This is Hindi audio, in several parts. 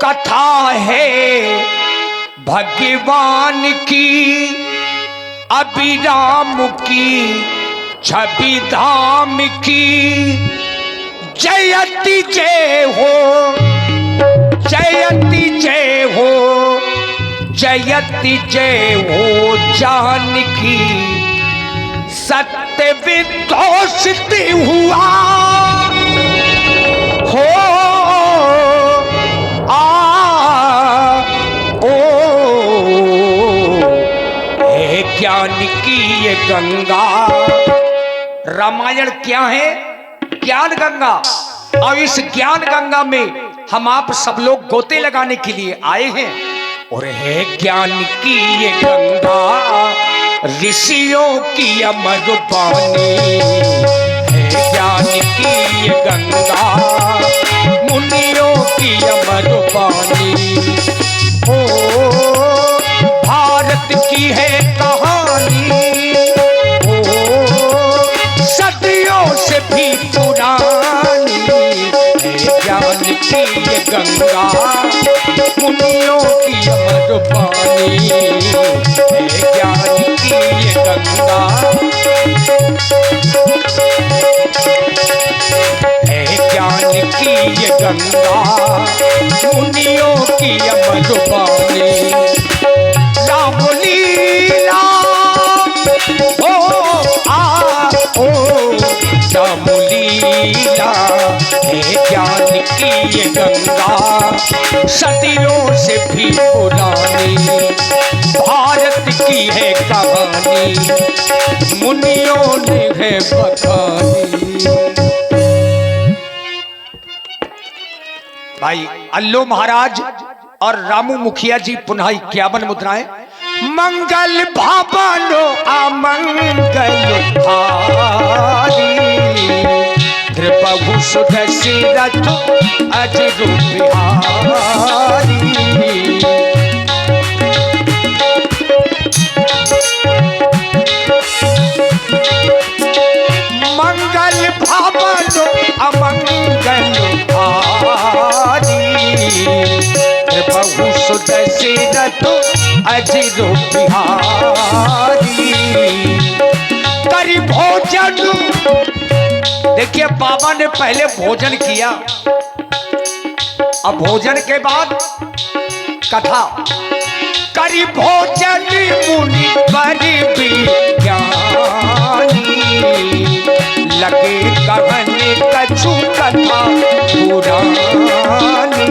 कथा है भगवान की, अभिराम की छवि धाम की। जयति जय हो, जयति जय हो, जयति जय हो जानकी। सत्य विध्वंसित हुआ हो हे ज्ञान की ये गंगा। रामायण क्या है? ज्ञान गंगा। और इस ज्ञान गंगा में हम आप सब लोग गोते लगाने के लिए आए हैं। और है ज्ञान की ये गंगा, ऋषियों की अमर वाणी। है ज्ञान की ये गंगा, मुनियों की अमर वाणी। ओ भारत की है कहानी, ओ सदियों से भी पुरानी। है ज्ञान की ये गंगा, मुनियों की अमर वाणी। है ज्ञान की ये गंगा, है ज्ञान की ये गंगा, मुनियों की अमर वाणी। राम लीला ओ ओ राम लीला। है ज्ञान की ये गंगा, सदियों से भी पुरानी। भारत की है कहानी, मुनियों ने है बखानी। भाई अल्लो महाराज और रामू मुखिया जी पुनः 51 मुद्राएं। मंगल भावनो अमंगल हारी, द्रपभु सुदशरथ अजरु बिहारी। मंगल भावनो अमंगल हारी, प्रभु सुदशरथ अजरु बिहारी। करी भोजन, देखिए बाबा ने पहले भोजन किया, अब भोजन के बाद कथा। करी भोजन मुनि बड़ी विज्ञानी, लगे कहने कछु कथा पुरानी।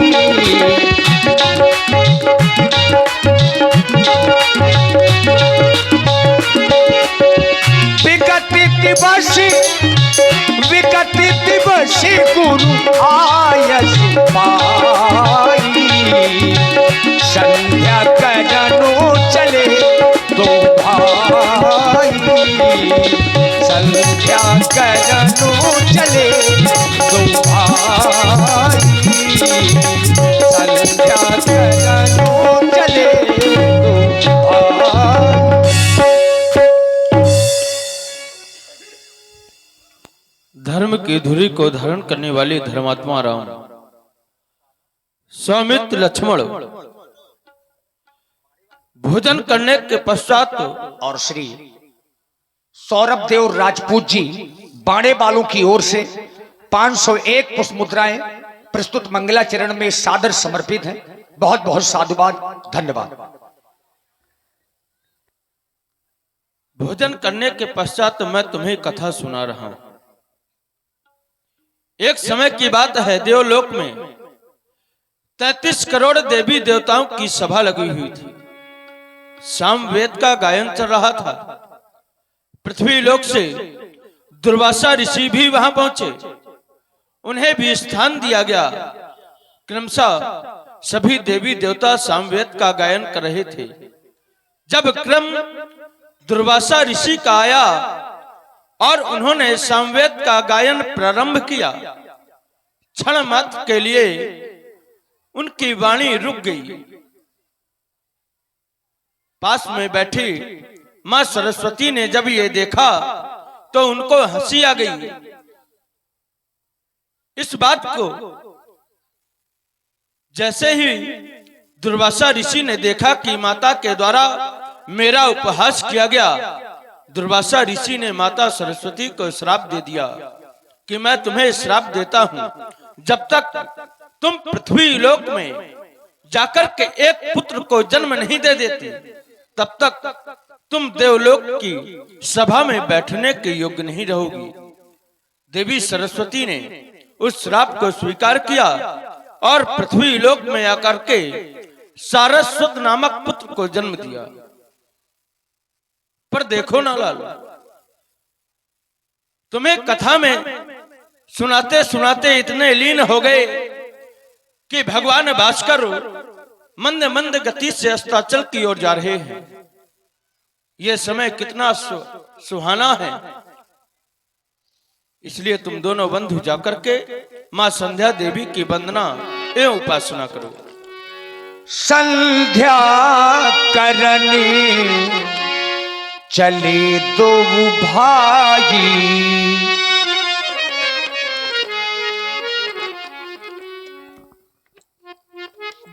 विगत दिवस गुरु आयस पाई, संध्या करनो चले तो भाई। संध्या करनो चले तो भाई, संध्या करनो चले तो भाई। धर्म की धुरी को धारण करने वाले धर्मात्मा राम, सौमित्र लक्ष्मण भोजन करने के पश्चात और श्री सौरभ देव राजपूत जी बाणे वालों की ओर से 501 पुष्प मुद्राएं प्रस्तुत मंगलाचरण में सादर समर्पित हैं। बहुत बहुत साधुवाद, धन्यवाद। भोजन करने के पश्चात मैं तुम्हें कथा सुना रहा हूं। एक समय की बात है, देवलोक में 33 करोड़ देवी देवताओं की सभा लगी हुई थी। सामवेद का गायन चल रहा था। पृथ्वी लोक से दुर्वासा ऋषि भी वहां पहुंचे, उन्हें भी स्थान दिया गया। क्रमशः सभी देवी देवता सामवेद का गायन कर रहे थे। जब क्रम दुर्वासा ऋषि का आया और उन्होंने सामवेद का गायन प्रारंभ किया, क्षण मात्र के लिए उनकी वाणी रुक गई। पास में बैठी मां सरस्वती ने जब ये देखा तो उनको हंसी आ गई। इस बात को जैसे ही दुर्वासा ऋषि ने देखा कि माता के द्वारा मेरा उपहास किया गया, दुर्वासा ऋषि ने माता सरस्वती को श्राप दे दिया कि मैं तुम्हें श्राप देता हूं, जब तक तुम पृथ्वी लोक में जाकर के एक पुत्र को जन्म नहीं दे देती, तब तक तुम देवलोक की सभा में बैठने के योग्य नहीं रहोगी। देवी सरस्वती ने उस श्राप को स्वीकार किया और पृथ्वी लोक में आकर के सारस्वत नामक पुत्र को जन्म दिया। पर देखो ना लाल, तुम्हें कथा में सुनाते सुनाते इतने लीन हो गए कि भगवान भास्कर मंद मंद गति से अस्ताचल की ओर जा रहे हैं। यह समय कितना सुहाना है, इसलिए तुम दोनों बंधु जाकर के मां संध्या देवी की वंदना एवं उपासना करो। संध्या करने चले दो भाई,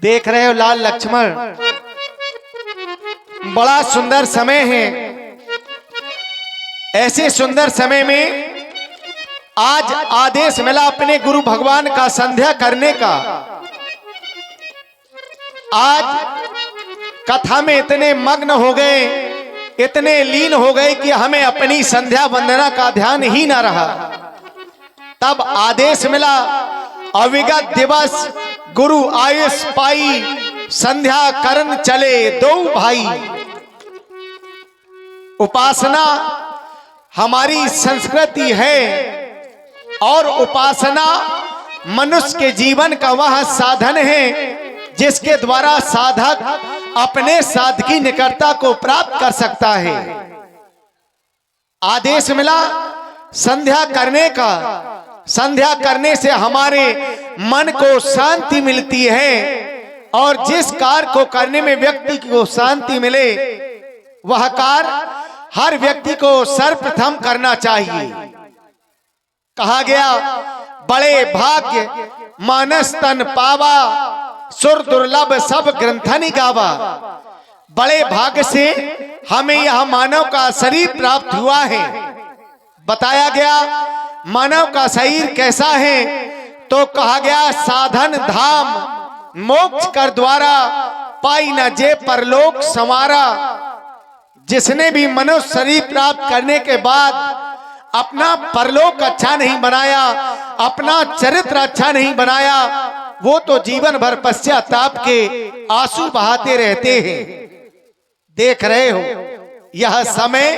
देख रहे हो लाल लक्ष्मण, बड़ा सुंदर समय है। ऐसे सुंदर समय में आज आदेश मिला अपने गुरु भगवान का संध्या करने का। आज कथा में इतने मग्न हो गए, इतने लीन हो गए कि हमें अपनी संध्या वंदना का ध्यान ही ना रहा। तब आदेश मिला, अविगत दिवस गुरु आयुष पाई, संध्या करन चले दो भाई। उपासना हमारी संस्कृति है और उपासना मनुष्य के जीवन का वह साधन है जिसके द्वारा साधक अपने साधकी निकटता को प्राप्त कर सकता है। आदेश मिला संध्या करने का। संध्या करने से हमारे मन को शांति मिलती है और जिस कार्य को करने में व्यक्ति को शांति मिले वह कार्य हर व्यक्ति को सर्वप्रथम करना चाहिए। कहा गया, बड़े भाग्य मानस तन पावा, सुर दुर्लभ सब ग्रंथनि गावा। बड़े भाग्य से हमें यह मानव का शरीर प्राप्त हुआ है। बताया गया मानव का शरीर कैसा है, तो कहा गया साधन धाम मोक्ष कर द्वारा, पाई न जे परलोक संवारा। जिसने भी मनुष्य शरीर प्राप्त करने के बाद अपना परलोक अच्छा नहीं बनाया, अपना चरित्र अच्छा नहीं बनाया, वो तो जीवन भर पश्चाताप के आंसू बहाते रहते हैं। देख रहे हो यह समय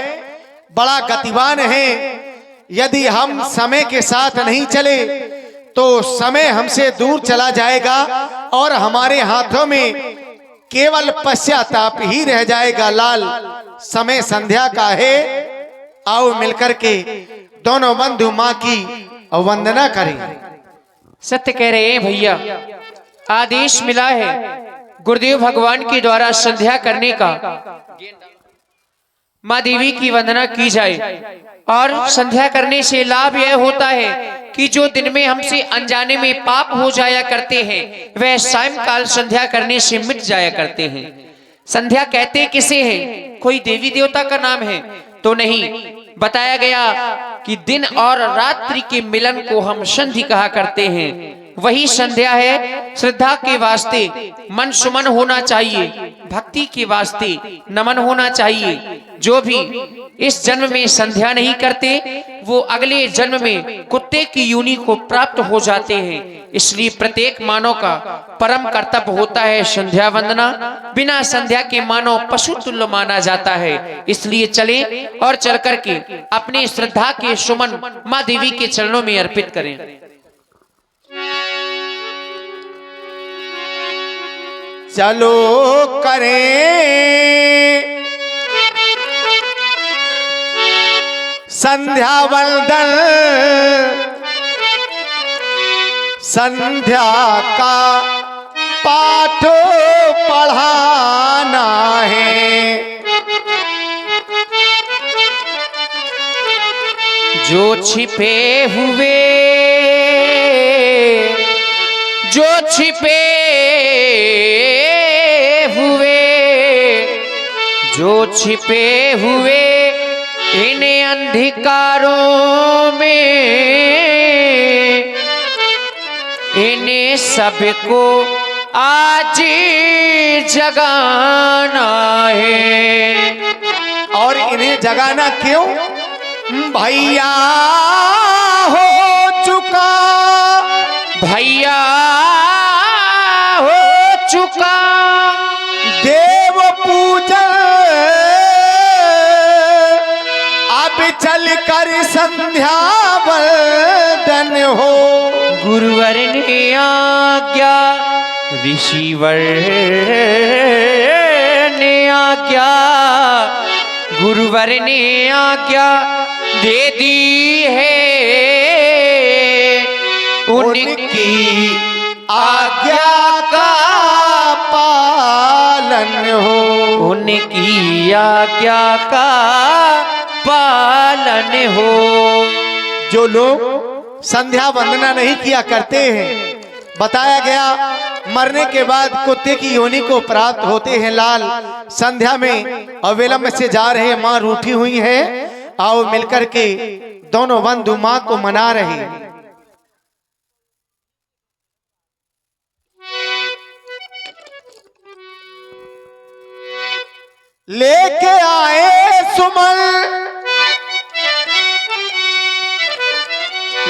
बड़ा गतिवान है। यदि हम समय के साथ नहीं चले तो समय हमसे दूर चला जाएगा और हमारे हाथों में केवल पश्चाताप ही रह जाएगा। लाल, समय संध्या का है, आओ मिलकर के दोनों बंधु मां की वंदना करें। सत्य कह रहे हैं भैया, आदेश मिला है गुरुदेव भगवान के द्वारा संध्या करने का। माँ देवी की वंदना की जाए और संध्या करने से लाभ यह होता है कि जो दिन में हमसे अनजाने में पाप हो जाया करते हैं वह सायंकाल संध्या करने से मिट जाया करते हैं। संध्या कहते किसे हैं? कोई देवी देवता का नाम है तो नहीं। बताया गया कि दिन और रात्रि के मिलन को हम संधि कहा करते हैं। वही संध्या है। श्रद्धा के वास्ते मन सुमन होना चाहिए, भक्ति के वास्ते नमन होना चाहिए। जो भी इस जन्म में संध्या नहीं करते वो अगले जन्म में कुत्ते की योनि को प्राप्त हो जाते हैं। इसलिए प्रत्येक मानव का परम कर्तव्य होता है संध्या वंदना। बिना संध्या के मानव पशु तुल्य माना जाता है। इसलिए चले और चल करके अपने श्रद्धा के सुमन माँ देवी के चरणों में अर्पित करें। चलो करें संध्या वंदन, संध्या का पाठ पढ़ाना है। जो छिपे हुए जो छिपे हुए इन अंधकारों में इन्हें सबको आज जगाना है। और इन्हें जगाना क्यों? भैया हो चुका, भैया हो चुका देव पूजन, अब चल कर संध्या वंदन हो। गुरुवर ने आज्ञा, ऋषिवर ने आज्ञा, गुरुवर ने आज्ञा दे दी है, उनकी आज्ञा का पालन हो, उनकी आज्ञा का पालन हो। जो लोग संध्या वंदना नहीं किया करते हैं, बताया गया मरने के बाद कुत्ते की योनि को प्राप्त होते हैं लाल। संध्या में अविलंब से जा रहे माँ रूठी हुई है, आओ मिलकर के दोनों बंधु माँ को मना रहे। लेके आए सुमन,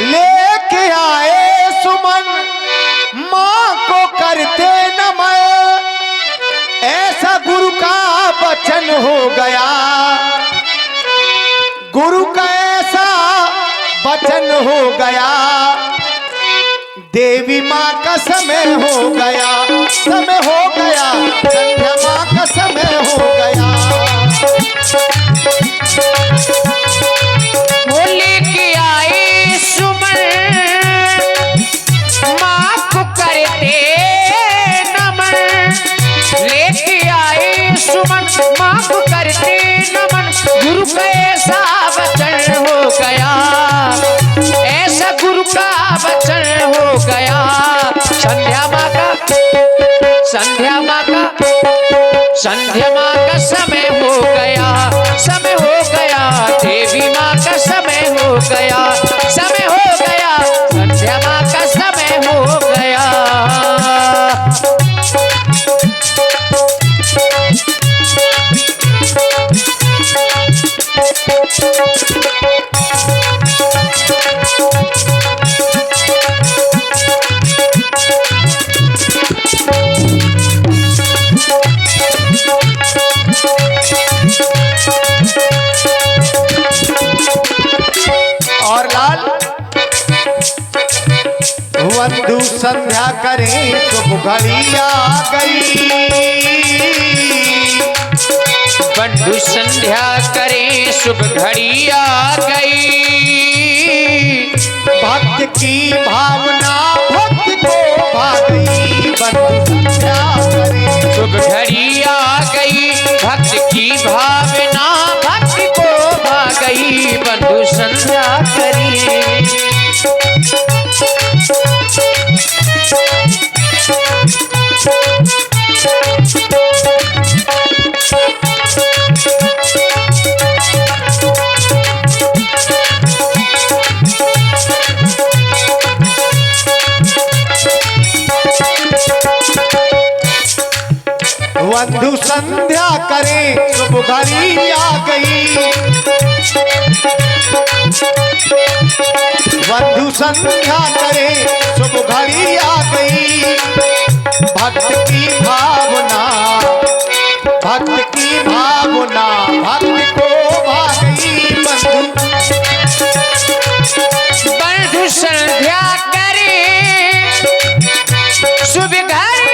लेके आए सुमन, माँ को करते नमन, ऐसा गुरु का वचन हो गया, गुरु का ऐसा वचन हो गया, देवी माँ का समय हो गया, समय हो गया, संध्या माँ का समय हो गया। वो लेके आए सुमन, माँ को करते नमन, लेके आए सुमन, माँ को करते नमन, गुरु का ऐसा वचन हो गया, ऐसा गुरु का वचन हो गया। संध्या माँ का, संध्या माँ का, संध्या माँ का समय हो गया, समय हो गया, देवी माँ का समय हो गया, समय हो गया, संध्या माँ का समय हो गया। और लाल बंधु संध्या करें शुभ घड़ी आ गई, बंधु संध्या करें शुभ घड़ी आ गई, भक्त की भावना भक्त को भा गई, बंधु संध्या करें शुभ घड़ी आ गई, भक्त की भावना भक्त को भा गई, बंधु संध्या करिए। बंधु संध्या करें शुभ घड़ी आ गई, बंधु संध्या करें शुभ घड़ी आ गई, भक्त की भावना, भक्त की भावना भक्त को भा गई, बंधु संध्या करें शुभ घड़ी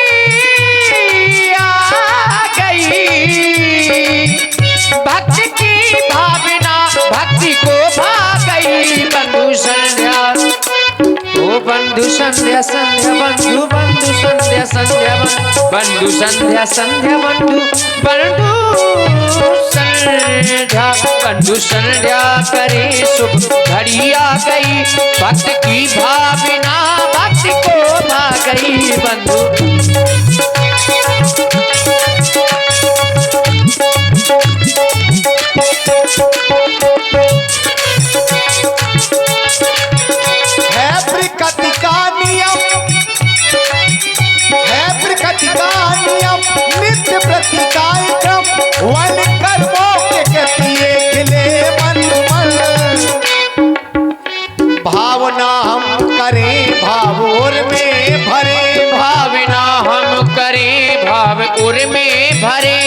आ गई, भक्त की भावना भक्ति को भा गई, बंधु संध्या, ओ बंधु संध्या, संध्या बंधु, बंधु संध्या, संध्या बंधु बंधु संध्या संध्या बंधु बंधु संध्या बंधु संध्या करे शुभ घड़ी आ गई भक्त की भावना भक्ति को भा गई बंधु। है प्रकृति का नियम, है प्रकृति का नियम, नित्य प्रति का क्रम, वन कर्मों के गति एक ले मन मन। भावना हम करें भाव और में भरे, भावना हम करें भाव उर में भरे।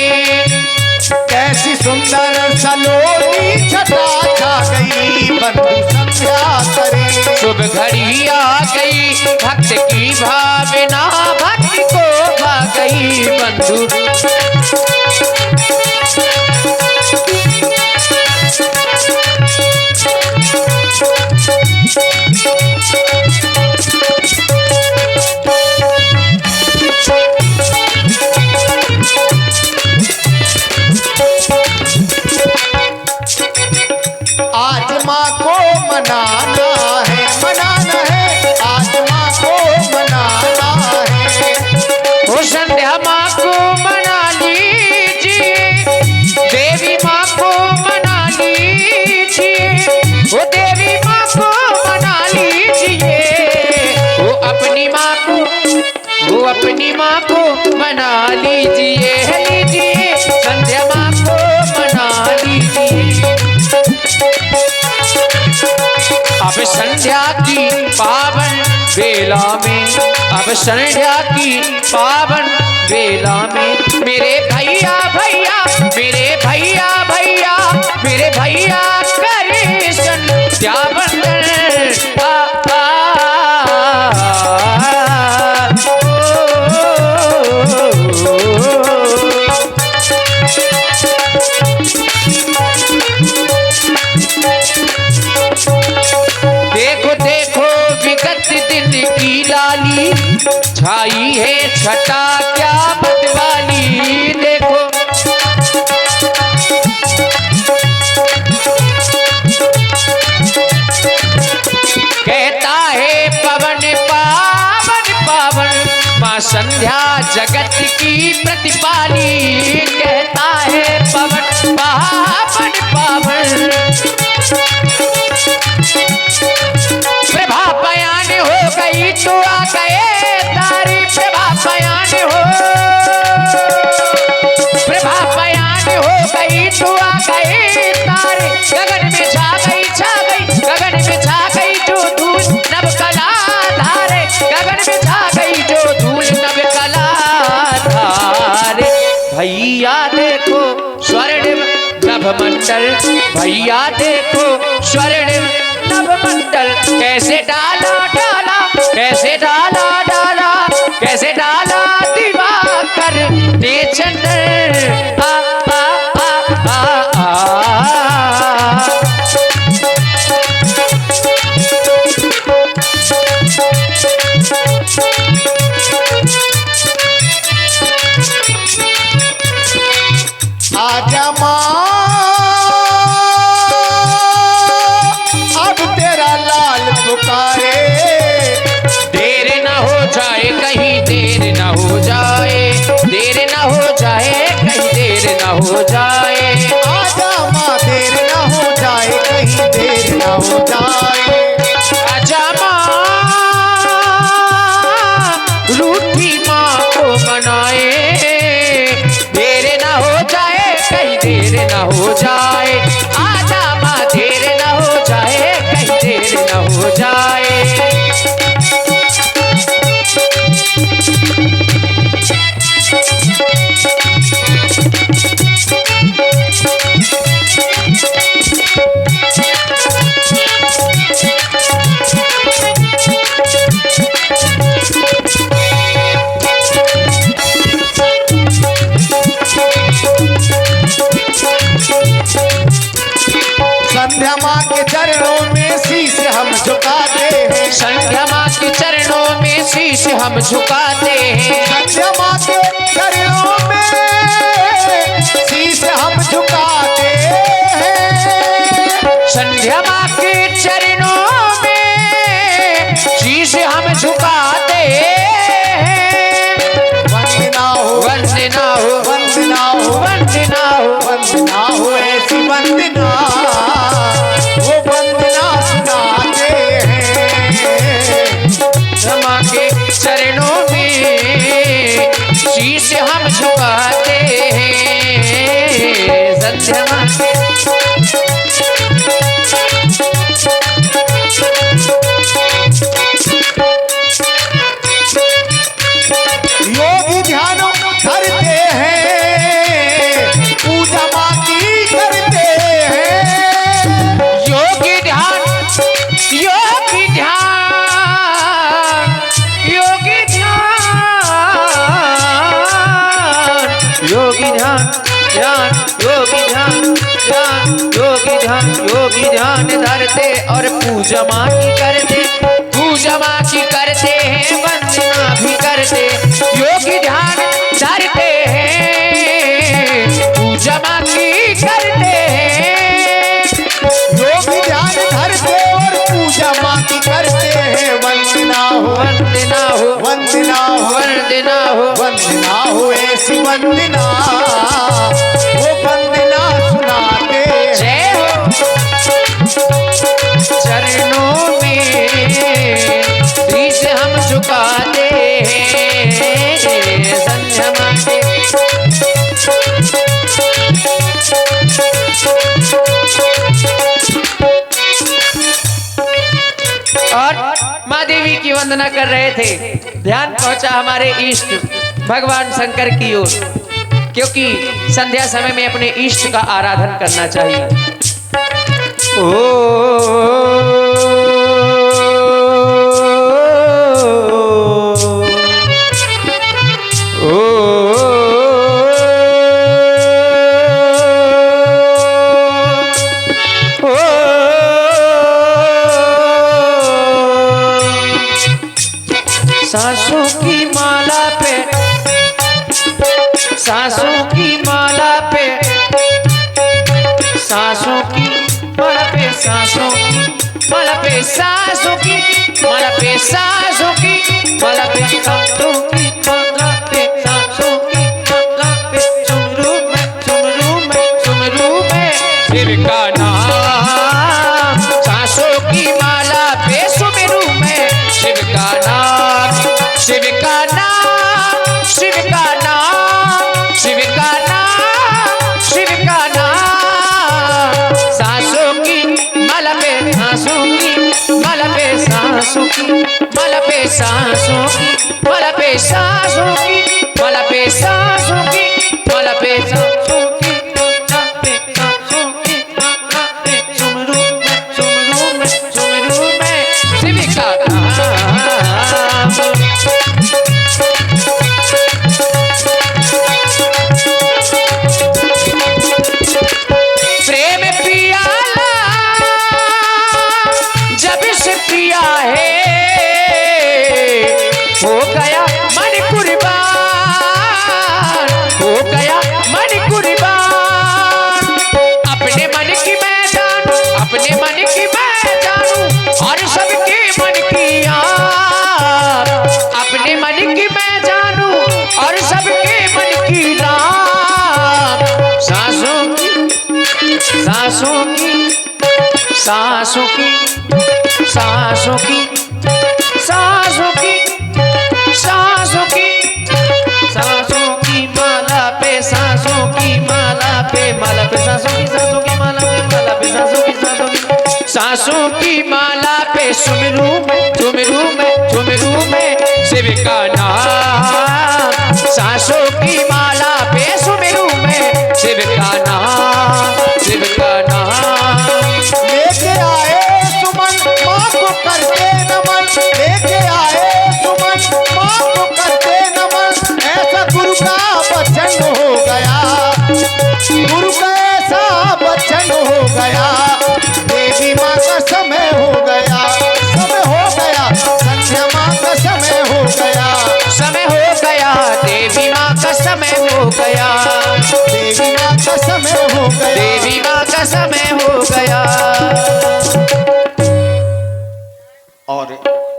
कैसी सुंदर सलोनी छटा छा गई बंधु संध्या करे। शुभ घड़ी आ गई भक्त की भावना भक्ति को भा गई बंधु। आज माँ को मनाना है, मनाना है, आज माँ को मनाना है। ओ संध्या माँ को मना लीजिए, देवी माँ को मना लीजिए, ओ देवी माँ को मना लीजिए, वो अपनी माँ को, वो अपनी माँ को मना लीजिए, लीजिए संध्या माँ को मना लीजिए। अब संध्या की पावन बेला में, अब संध्या की पावन बेला में मेरे भैया भैया, मेरे भैया भैया, मेरे भैया करे संध्या वंदन। देखो देखो विगत दिन की लाली छाई है छटा क्या मतवाली। देखो कहता है पवन पावन पावन, माँ संध्या जगत की प्रतिपाली। कहता है पवन पावन पावन, प्रभा बयान हो गई तो आ गए तारे। प्रभा बयान हो, प्रभा बयान हो गई तो आ गए तारे। गगन में छा गई, छा गई, गगन में छा गई जो धूल नव कला धारे। गगन में छा गई जो धूल नव कला धारे। भैया देखो स्वर्णिम नभ मंडल, भैया देखो स्वर्णिम नभ मंडल। कैसे डाला डाला, कैसे डाला डाला, कैसे डाला दिवाकर ने चंदन। आ आ आ आ आ। आजा माँ अब तेरा लाल पुकारे। देर न हो जाए कहीं, देर न हो जाए, देर न हो जाए कहीं, देर न हो जाए। आजा माँ देर न हो जाए कहीं, देर न हो जाए। आजा माँ रूठी माँ को मनाए। देर न हो जाए कहीं, देर न हो जाए। आजा माँ देर न हो जाए कहीं, देर न हो जाए। संध्या माँ के चरणों में शीश हम झुकाते हैं। संध्या माँ के चरणों में शीश हम झुकाते हैं। संध्या माँ के संध्या माँ के चरणों में शीश हम झुकाते हैं। वंदना हो, वंदना हो, वंदना हो, वंदना हो, वंदना हो, ऐसी वंदना वो वंदना सुनाते हैं। क्षमा के चरणों में शीश हम झुकाते हैं। संध्या माँ योगी ध्यान करते हैं, पूजा माँ की करते हैं। योगी ध्यान, योगी ध्यान, योगी ध्यान, योगी ध्यान, ध्यान, योगी ध्यान, ध्यान, योगी ध्यान, योगी ध्यान धरते और पूजा माँ की करते, पूजा माँ की करते हैं, वंदना भी करते। योगी ध्यान धरते हैं, पूजा माँ की करते हैं। योगी ध्यान धरते और पूजा माँ की करते हैं। वंदना हो, वंदना हो, वंदना हो, वंदना हो, वंदना हो, ऐसी वंदना वो वंदना सुनाते हैं। जय हो। चरणों में शीश हम झुकाते हैं। संध्या माँ के और माँ देवी की वंदना कर रहे थे। ध्यान पहुंचा हमारे इष्ट भगवान शंकर की ओर, क्योंकि संध्या समय में अपने इष्ट का आराधन करना चाहिए। सांसों की माला पे, सांसों की माला पे, सांसों की माला पे, सांसों की माला पे, सांसों की माला पे, सांसों की माला पे, सांसों की माला पे, सांसों की माला पे, सुमरू में, सुमरू में, सुमरू में शिव का नाम। सांसों की माला पे सुमरू में शिव का नाम, शिव का नाम, शिव का नाम, शिव का नाम, शिव का नाम। सांसों की माला पे, सांसों की माला पे, सांसों की माला पे, सांसों की माला पे, सांसों की माला पे, सांसों की माला पे, सांसों की माला पे, सांसों की माला पे, सुमरू में, सुमरू में, सुमरू में शिव का नाम। प्रेम पियाला जब से पिया है, हो गया मन कुर्बान, हो गया मन कुर्बान। अपने मन की मैं जानू, अपने मन की मैं जानू और सबके मन की यार। अपने मन की मैं जानू और सबके मन की राम। सांसों की, सांसों की, सांसों की, सांसों की, सांसों की, सांसों की, सांसों की माला पे, सांसों की माला पे, माला पे, सांसों की, सांसों की माला पे, माला पे, सांसों की, सांसों की, सांसों की माला पे, सुमरू में, सुमरू में, सुमरू में शिव का नाम। सांसों की माला पे सुमरू में शिव का नाम, शिव का नाम। लेके आए सुमन माँ को करते नमन, लेके आए सुमन माँ को करते नमन। ऐसा गुरु का वचन हो गया, गुरु का ऐसा वचन हो गया। देवी माँ का समय हो गया, समय हो गया। संध्या माँ का समय हो गया, समय हो गया। देवी माँ का समय हो गया, देवी माँ का समय हो गया, देवी माँ का समय हो गया।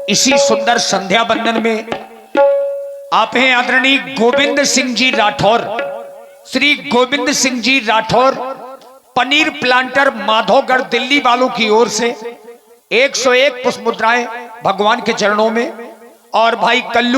इसी सुंदर संध्या बंदन में आप हैं आदरणीय गोविंद सिंह जी राठौर। श्री गोविंद सिंह जी राठौर पनीर प्लांटर माधोगढ़ दिल्ली वालों की ओर से 101 पुष्प मुद्राएं भगवान के चरणों में। और भाई कल्लू